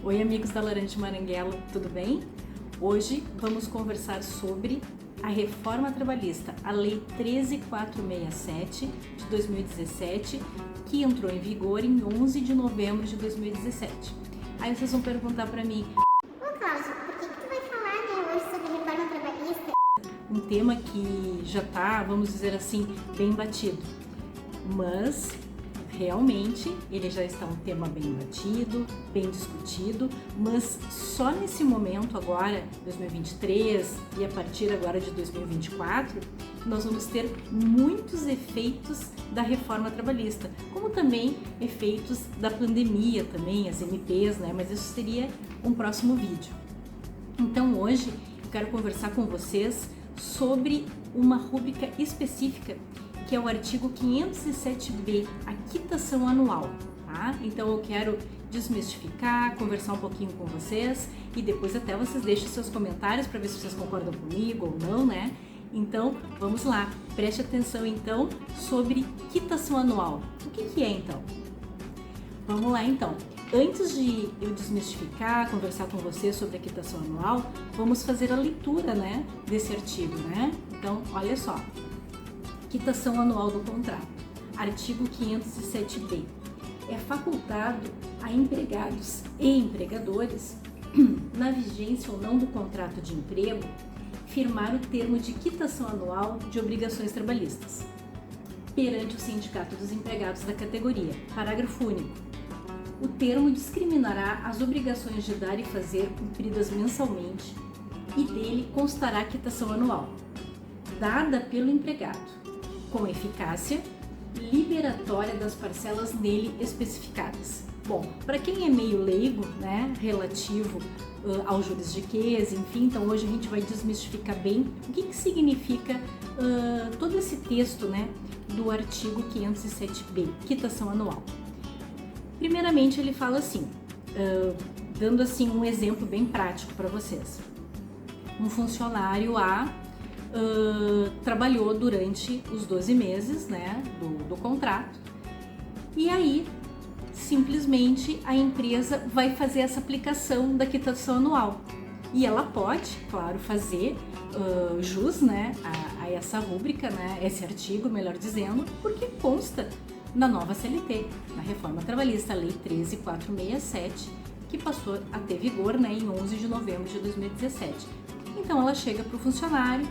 Oi, amigos da Laranja de Maranguelo, tudo bem? Hoje vamos conversar sobre a reforma trabalhista, a Lei 13.467 de 2017, que entrou em vigor em 11 de novembro de 2017. Aí vocês vão perguntar para mim: Ô Cláudio, por que tu vai falar hoje sobre reforma trabalhista? Um tema que já está, vamos dizer assim, bem batido, mas realmente ele já está um tema bem batido, bem discutido, mas só nesse momento agora, 2023 e a partir agora de 2024, nós vamos ter muitos efeitos da reforma trabalhista, como também efeitos da pandemia também, as MPs, né? Mas isso seria um próximo vídeo. Então hoje eu quero conversar com vocês sobre uma rúbrica específica, que é o artigo 507B, a quitação anual, tá? Então eu quero desmistificar, conversar um pouquinho com vocês e depois até vocês deixem seus comentários para ver se vocês concordam comigo ou não, né? Então vamos lá, preste atenção então sobre quitação anual. O que é então? Vamos lá então. Antes de eu desmistificar, conversar com vocês sobre a quitação anual, vamos fazer a leitura, né, desse artigo, né? Então, olha só. Quitação anual do contrato. Artigo 507B. É facultado a empregados e empregadores, na vigência ou não do contrato de emprego, firmar o termo de quitação anual de obrigações trabalhistas perante o Sindicato dos Empregados da categoria. Parágrafo único. O termo discriminará as obrigações de dar e fazer cumpridas mensalmente e dele constará a quitação anual, dada pelo empregado, com eficácia liberatória das parcelas nele especificadas. Bom, para quem é meio leigo, né, relativo ao jurisdiquês, enfim, então hoje a gente vai desmistificar bem o que significa todo esse texto, né, do artigo 507B, quitação anual. Primeiramente ele fala assim, dando assim um exemplo bem prático para vocês. Um funcionário trabalhou durante os 12 meses, né, do contrato, e aí simplesmente a empresa vai fazer essa aplicação da quitação anual. E ela pode, claro, fazer jus, né, a essa rúbrica, né, esse artigo, melhor dizendo, porque consta na nova CLT, na reforma trabalhista, a Lei 13.467, que passou a ter vigor, né, em 11 de novembro de 2017. Então ela chega para o funcionário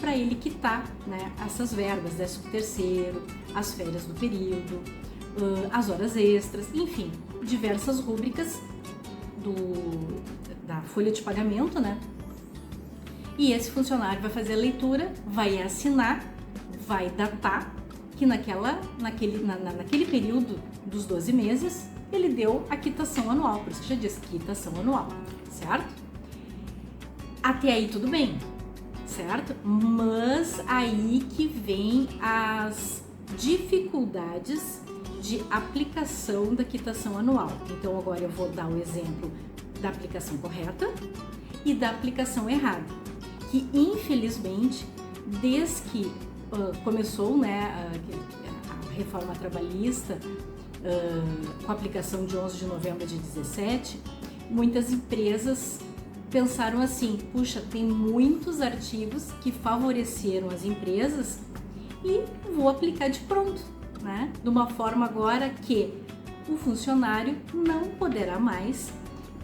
para ele quitar, né, essas verbas, 13º, as férias do período, as horas extras, enfim, diversas rúbricas da folha de pagamento, né? E esse funcionário vai fazer a leitura, vai assinar, vai datar que naquele período dos 12 meses ele deu a quitação anual, por isso que já diz quitação anual, certo? Até aí tudo bem, certo? Mas aí que vem as dificuldades de aplicação da quitação anual. Então agora eu vou dar o exemplo da aplicação correta e da aplicação errada, que infelizmente desde que começou, né, a reforma trabalhista com a aplicação de 11 de novembro de 2017, muitas empresas pensaram assim, puxa, tem muitos artigos que favoreceram as empresas e vou aplicar de pronto, né? De uma forma agora que o funcionário não poderá mais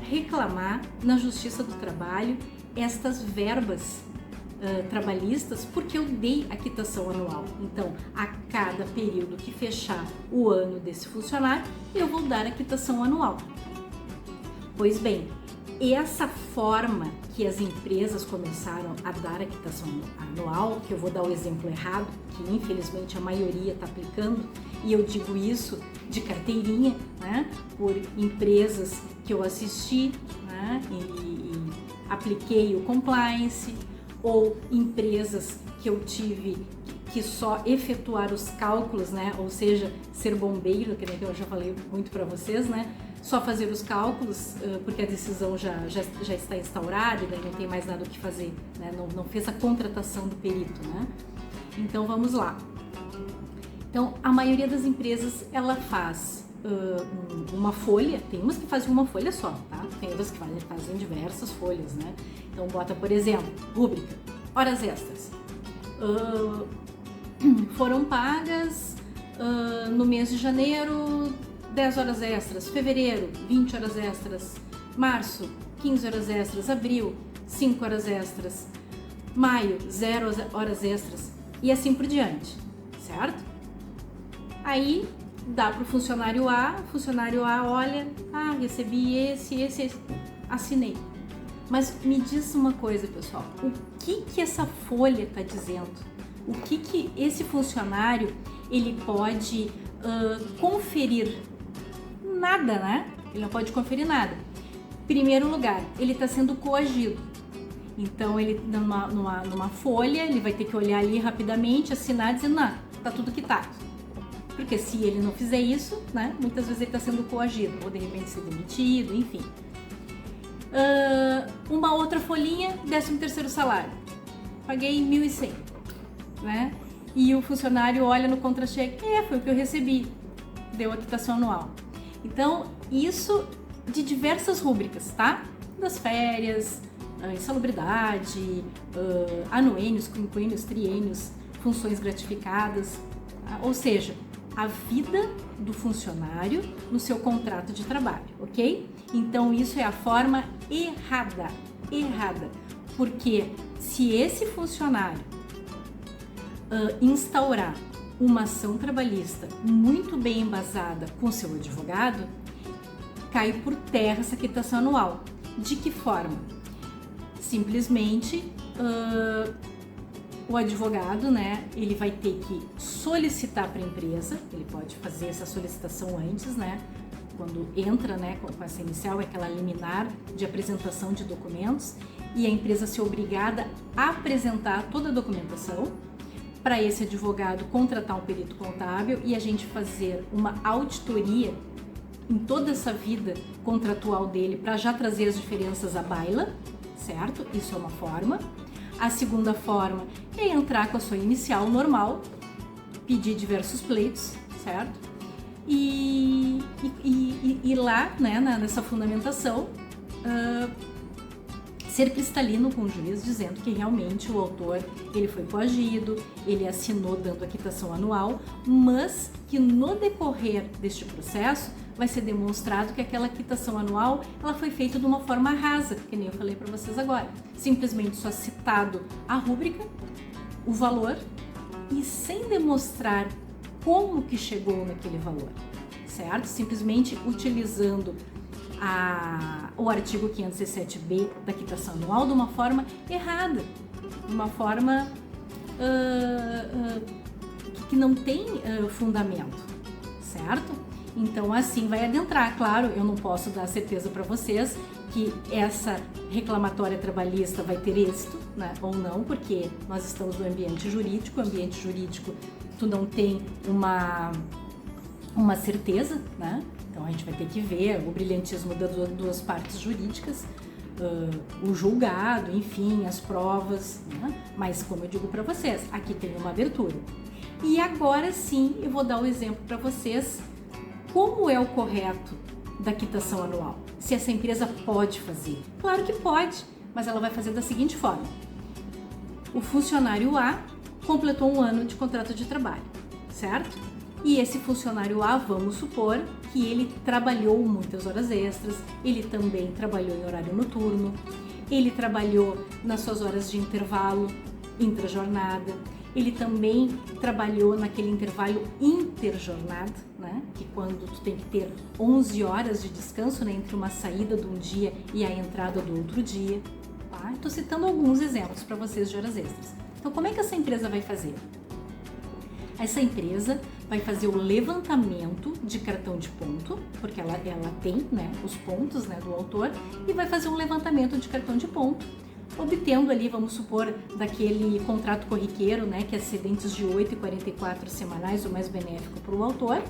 reclamar na Justiça do Trabalho estas verbas trabalhistas, porque eu dei a quitação anual. Então, a cada período que fechar o ano desse funcionário, eu vou dar a quitação anual. Pois bem, essa forma que as empresas começaram a dar a quitação anual, que eu vou dar o exemplo errado, que infelizmente a maioria está aplicando, e eu digo isso de carteirinha, né, por empresas que eu assisti, né, e apliquei o compliance, ou empresas que eu tive que só efetuar os cálculos, né, ou seja, ser bombeiro, que eu já falei muito para vocês, né, só fazer os cálculos, porque a decisão já está instaurada e daí não tem mais nada o que fazer, né, não fez a contratação do perito, né. Então vamos lá. Então a maioria das empresas ela faz uma folha, tem umas que fazem uma folha só, tá? Tem outras que fazem diversas folhas, né? Então bota, por exemplo, rúbrica, horas extras. Foram pagas no mês de janeiro 10 horas extras, fevereiro 20 horas extras, março 15 horas extras, abril 5 horas extras, maio 0 horas extras e assim por diante, certo? Aí dá para o funcionário A olha, recebi esse, assinei. Mas me diz uma coisa, pessoal, o que essa folha está dizendo? O que esse funcionário ele pode conferir? Nada, né? Ele não pode conferir nada. Primeiro lugar, ele está sendo coagido. Então, ele numa folha, ele vai ter que olhar ali rapidamente, assinar, dizendo, não, tá tudo quitado. Porque se ele não fizer isso, né, muitas vezes ele está sendo coagido, ou de repente ser demitido, enfim. Uma outra folhinha, 13º salário. Paguei 1.100, né? E o funcionário olha no contra-cheque, foi o que eu recebi, deu a quitação anual. Então, isso de diversas rúbricas, tá? Das férias, insalubridade, anuênios, quinquênios, triênios, funções gratificadas, tá? Ou seja, a vida do funcionário no seu contrato de trabalho, ok? Então, isso é a forma errada, porque se esse funcionário instaurar uma ação trabalhista muito bem embasada com seu advogado, cai por terra essa quitação anual. De que forma? Simplesmente o advogado, né, ele vai ter que solicitar para a empresa, ele pode fazer essa solicitação antes, né, quando entra, né, com essa inicial, é aquela liminar de apresentação de documentos, e a empresa ser obrigada a apresentar toda a documentação para esse advogado contratar um perito contábil e a gente fazer uma auditoria em toda essa vida contratual dele para já trazer as diferenças à baila, certo? Isso é uma forma. A segunda forma é entrar com a sua inicial normal, pedir diversos pleitos, certo? E lá, né, nessa fundamentação, ser cristalino com o juiz, dizendo que realmente o autor ele foi coagido, ele assinou dando a quitação anual, mas que no decorrer deste processo vai ser demonstrado que aquela quitação anual ela foi feita de uma forma rasa, que nem eu falei para vocês agora. Simplesmente só citado a rúbrica, o valor, e sem demonstrar como que chegou naquele valor, certo? Simplesmente utilizando o artigo 507B da quitação anual de uma forma errada, uma forma que não tem fundamento, certo? Então, assim vai adentrar. Claro, eu não posso dar certeza para vocês que essa reclamatória trabalhista vai ter êxito, né, ou não, porque nós estamos no ambiente jurídico. O ambiente jurídico, tu não tem uma certeza, né? Então, a gente vai ter que ver o brilhantismo das duas partes jurídicas, o julgado, enfim, as provas, né? Mas, como eu digo para vocês, aqui tem uma abertura. E agora sim, eu vou dar o exemplo para vocês como é o correto da quitação anual. Se essa empresa pode fazer. Claro que pode, mas ela vai fazer da seguinte forma. O funcionário A completou 1 ano de contrato de trabalho, certo? E esse funcionário A, vamos supor que ele trabalhou muitas horas extras, ele também trabalhou em horário noturno, ele trabalhou nas suas horas de intervalo, intrajornada, ele também trabalhou naquele intervalo interjornada, né? Que quando tu tem que ter 11 horas de descanso, né, entre uma saída de um dia e a entrada do outro dia. Tá? Estou citando alguns exemplos para vocês de horas extras. Então, como é que essa empresa vai fazer? Essa empresa vai fazer o levantamento de cartão de ponto, porque ela tem, né, os pontos, né, do autor, e vai fazer um levantamento de cartão de ponto, obtendo ali, vamos supor, daquele contrato corriqueiro, né, que é excedentes de 8,44 semanais, o mais benéfico para o autor.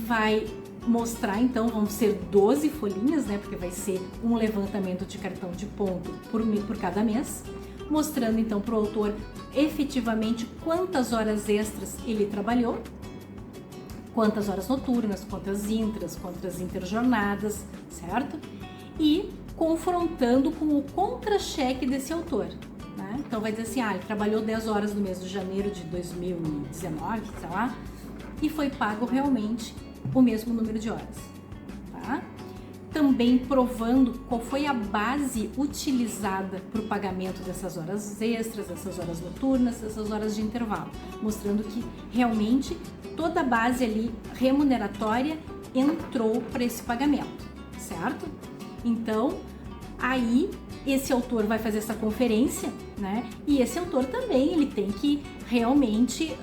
Vai mostrar, então, vão ser 12 folhinhas, né, porque vai ser um levantamento de cartão de ponto por cada mês, mostrando, então, para o autor efetivamente quantas horas extras ele trabalhou, quantas horas noturnas, quantas intras, quantas interjornadas, certo? E confrontando com o contra-cheque desse autor, né? Então vai dizer assim, ele trabalhou 10 horas no mês de janeiro de 2019, sei lá, e foi pago realmente o mesmo número de horas, tá? Também provando qual foi a base utilizada para o pagamento dessas horas extras, dessas horas noturnas, dessas horas de intervalo, mostrando que realmente toda a base ali remuneratória entrou para esse pagamento, certo? Então, aí esse autor vai fazer essa conferência, né? E esse autor também, ele tem que realmente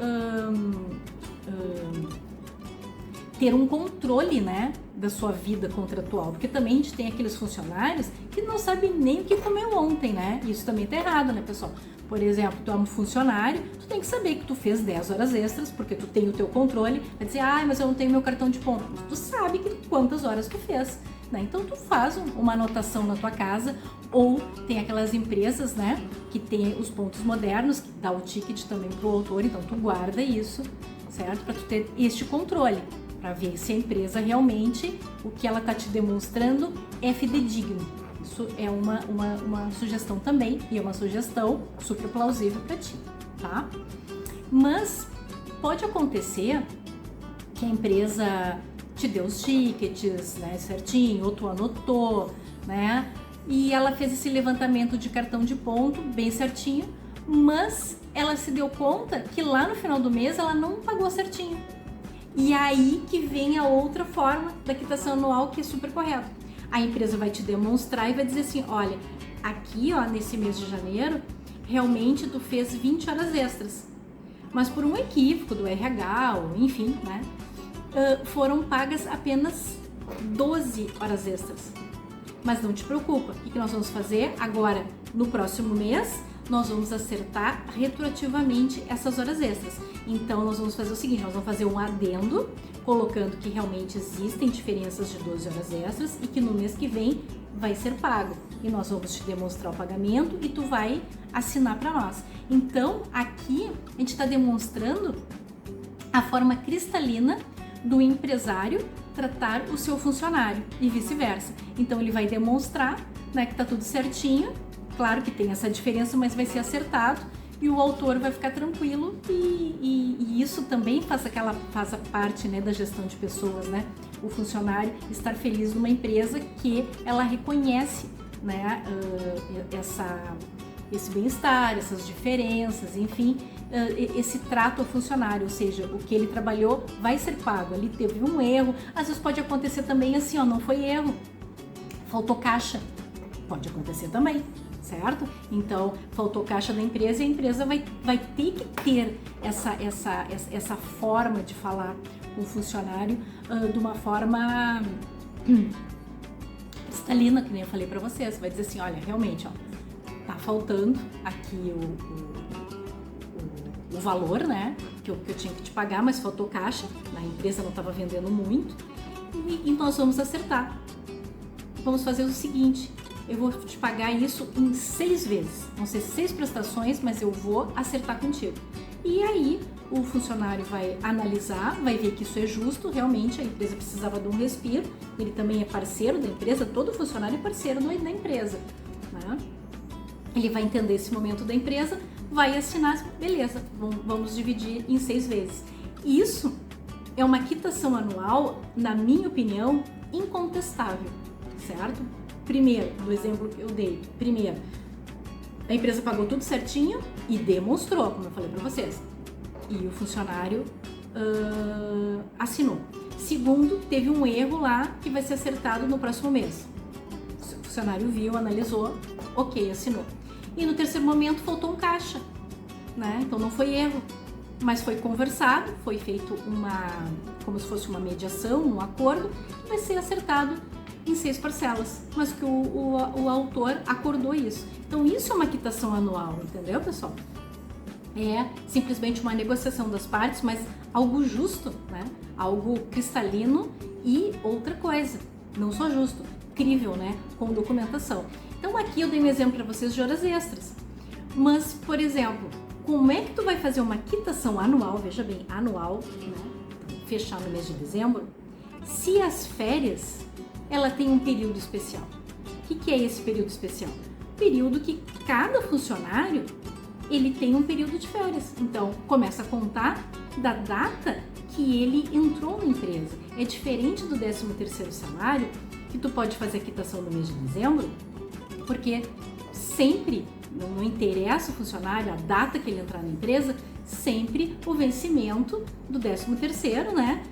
ter um controle, né, da sua vida contratual, porque também a gente tem aqueles funcionários que não sabem nem o que comeu ontem, né? Isso também tá errado, né, pessoal? Por exemplo, tu é um funcionário, tu tem que saber que tu fez 10 horas extras, porque tu tem o teu controle, vai dizer, mas eu não tenho meu cartão de ponto. Tu sabe quantas horas tu fez, né? Então tu faz uma anotação na tua casa, ou tem aquelas empresas, né, que tem os pontos modernos, que dá o ticket também pro autor, então tu guarda isso, certo? Para tu ter este controle, para ver se a empresa realmente, o que ela tá te demonstrando é fidedigno. Isso é uma sugestão também, e é uma sugestão super plausível para ti, tá? Mas pode acontecer que a empresa te deu os tickets, né, certinho, ou tu anotou, né, e ela fez esse levantamento de cartão de ponto bem certinho, mas ela se deu conta que lá no final do mês ela não pagou certinho. E aí que vem a outra forma da quitação anual, que é super correta. A empresa vai te demonstrar e vai dizer assim, olha, aqui nesse mês de janeiro, realmente tu fez 20 horas extras. Mas por um equívoco do RH, ou enfim, né, foram pagas apenas 12 horas extras. Mas não te preocupa, o que nós vamos fazer agora, no próximo mês? Nós vamos acertar retroativamente essas horas extras. Então, nós vamos fazer o seguinte, nós vamos fazer um adendo, colocando que realmente existem diferenças de 12 horas extras e que no mês que vem vai ser pago. E nós vamos te demonstrar o pagamento e tu vai assinar para nós. Então, aqui a gente está demonstrando a forma cristalina do empresário tratar o seu funcionário e vice-versa. Então, ele vai demonstrar, né, que está tudo certinho. Claro que tem essa diferença, mas vai ser acertado e o autor vai ficar tranquilo e isso também faz a parte, né, da gestão de pessoas, né? O funcionário estar feliz numa empresa que ela reconhece, né, esse bem-estar, essas diferenças, enfim, esse trato ao funcionário, ou seja, o que ele trabalhou vai ser pago. Ali teve um erro, às vezes pode acontecer também assim, não foi erro, faltou caixa, pode acontecer também. Certo? Então, faltou caixa da empresa e a empresa vai ter que ter essa forma de falar com o funcionário de uma forma cristalina, que nem eu falei para vocês. Vai dizer assim, olha, realmente, tá faltando aqui o valor, né, que eu tinha que te pagar, mas faltou caixa, a empresa não estava vendendo muito e nós vamos acertar. Vamos fazer o seguinte, eu vou te pagar isso em 6 vezes. Vão ser 6 prestações, mas eu vou acertar contigo. E aí o funcionário vai analisar, vai ver que isso é justo, realmente a empresa precisava de um respiro, ele também é parceiro da empresa, todo funcionário é parceiro da empresa, né? Ele vai entender esse momento da empresa, vai assinar, beleza, vamos dividir em 6 vezes. Isso é uma quitação anual, na minha opinião, incontestável, certo? Primeiro, do exemplo que eu dei, primeiro, a empresa pagou tudo certinho e demonstrou, como eu falei para vocês, e o funcionário assinou. Segundo, teve um erro lá que vai ser acertado no próximo mês. O funcionário viu, analisou, ok, assinou. E no terceiro momento faltou um caixa, né? Então não foi erro, mas foi conversado, foi feito como se fosse uma mediação, um acordo, que vai ser acertado em 6 parcelas, mas que o autor acordou isso. Então isso é uma quitação anual, entendeu, pessoal? É simplesmente uma negociação das partes, mas algo justo, né? Algo cristalino e outra coisa, não só justo, crível, né? Com documentação. Então aqui eu dei um exemplo para vocês de horas extras. Mas, por exemplo, como é que tu vai fazer uma quitação anual, veja bem, anual, né? fechar no mês de dezembro, se as férias, ela tem um período especial. O que é esse período especial? Período que cada funcionário, ele tem um período de férias. Então, começa a contar da data que ele entrou na empresa. É diferente do 13º salário, que tu pode fazer a quitação no mês de dezembro, porque sempre, não interessa o funcionário, a data que ele entrar na empresa, sempre o vencimento do 13º, né?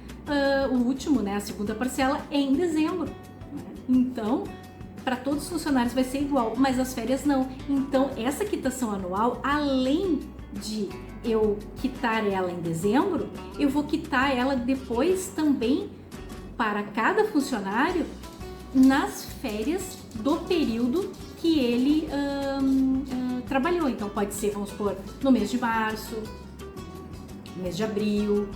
O último, né? A segunda parcela é em dezembro. Né? Então, para todos os funcionários vai ser igual, mas as férias não. Então, essa quitação anual, além de eu quitar ela em dezembro, eu vou quitar ela depois também para cada funcionário nas férias do período que ele trabalhou. Então pode ser, vamos supor, no mês de março, no mês de abril,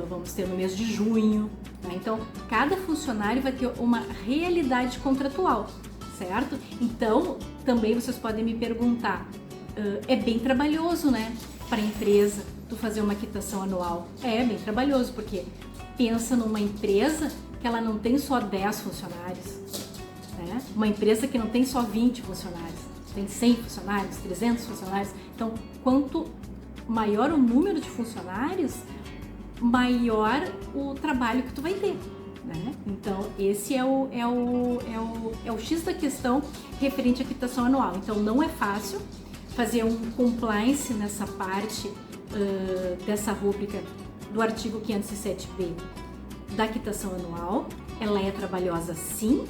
vamos ter no mês de junho. Né? Então cada funcionário vai ter uma realidade contratual, certo? Então também vocês podem me perguntar, é bem trabalhoso, né? Para a empresa tu fazer uma quitação anual. É bem trabalhoso, porque pensa numa empresa que ela não tem só 10 funcionários, né? Uma empresa que não tem só 20 funcionários, tem 100 funcionários, 300 funcionários. Então, quanto maior o número de funcionários, maior o trabalho que tu vai ter, né? Então, esse é o X da questão referente à quitação anual. Então, não é fácil fazer um compliance nessa parte dessa rúbrica do artigo 507B da quitação anual. Ela é trabalhosa sim,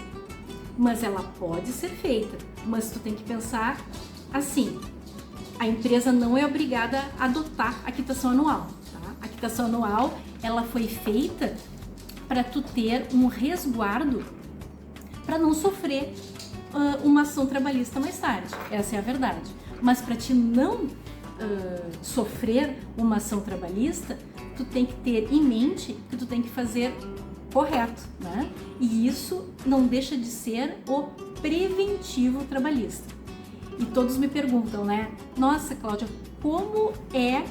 mas ela pode ser feita. Mas tu tem que pensar assim, a empresa não é obrigada a adotar a quitação anual, tá? A quitação anual, ela foi feita para tu ter um resguardo para não sofrer uma ação trabalhista mais tarde. Essa é a verdade. Mas para te não sofrer uma ação trabalhista, tu tem que ter em mente que tu tem que fazer correto, né? E isso não deixa de ser o preventivo trabalhista. E todos me perguntam, né? Nossa, Cláudia, como é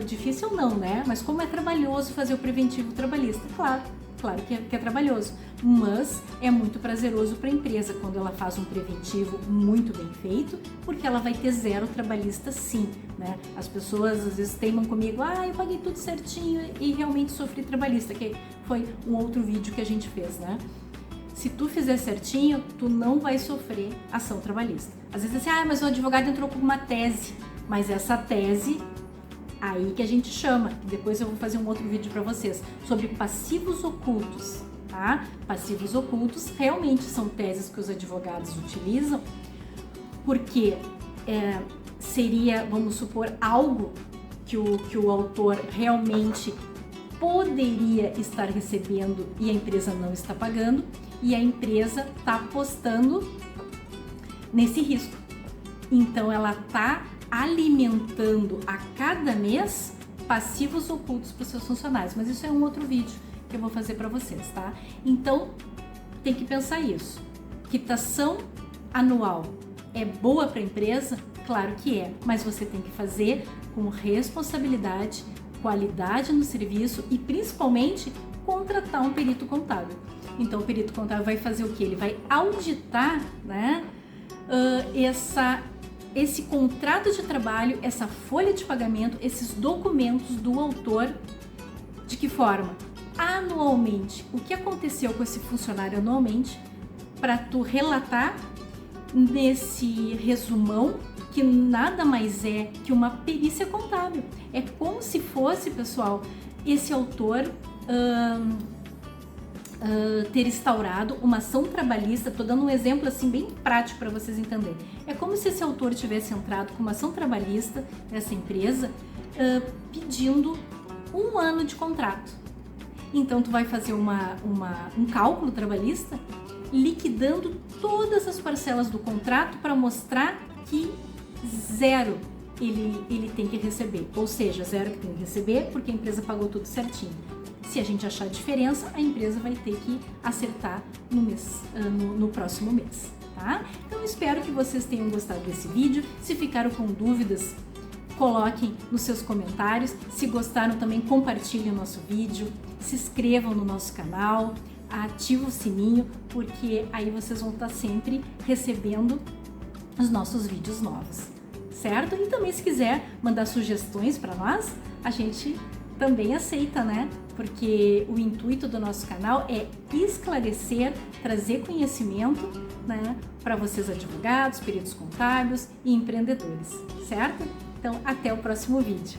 difícil não, né? Mas como é trabalhoso fazer o preventivo trabalhista? Claro que é trabalhoso, mas é muito prazeroso para a empresa quando ela faz um preventivo muito bem feito, porque ela vai ter zero trabalhista sim, né? As pessoas às vezes teimam comigo, eu paguei tudo certinho e realmente sofri trabalhista, que foi um outro vídeo que a gente fez, né? Se tu fizer certinho, tu não vai sofrer ação trabalhista. Às vezes assim, mas o advogado entrou com uma tese, mas essa tese aí que a gente chama, depois eu vou fazer um outro vídeo para vocês, sobre passivos ocultos, tá? Passivos ocultos realmente são teses que os advogados utilizam, porque seria, vamos supor, algo que o autor realmente poderia estar recebendo e a empresa não está pagando, e a empresa está apostando nesse risco. Então ela está alimentando a cada mês passivos ocultos para os seus funcionários, mas isso é um outro vídeo que eu vou fazer para vocês, tá? Então tem que pensar isso. Quitação anual é boa para a empresa? Claro que é, mas você tem que fazer com responsabilidade, qualidade no serviço e principalmente contratar um perito contábil. Então o perito contábil vai fazer o que? Ele vai auditar, né, esse contrato de trabalho, essa folha de pagamento, esses documentos do autor. De que forma? Anualmente. O que aconteceu com esse funcionário anualmente, para tu relatar nesse resumão, que nada mais é que uma perícia contábil. É como se fosse, pessoal, esse autor ter instaurado uma ação trabalhista. Estou dando um exemplo assim bem prático para vocês entenderem. É como se esse autor tivesse entrado com uma ação trabalhista nessa empresa pedindo 1 ano de contrato. Então tu vai fazer um cálculo trabalhista liquidando todas as parcelas do contrato para mostrar que zero ele tem que receber, ou seja, zero que tem que receber porque a empresa pagou tudo certinho. Se a gente achar diferença, a empresa vai ter que acertar no próximo mês, tá? Então espero que vocês tenham gostado desse vídeo. Se ficaram com dúvidas, coloquem nos seus comentários. Se gostaram também, compartilhem o nosso vídeo, se inscrevam no nosso canal, ativem o sininho, porque aí vocês vão estar sempre recebendo os nossos vídeos novos, certo? E também se quiser mandar sugestões para nós, a gente também aceita, né? Porque o intuito do nosso canal é esclarecer, trazer conhecimento, né, para vocês advogados, peritos contábeis e empreendedores, certo? Então, até o próximo vídeo.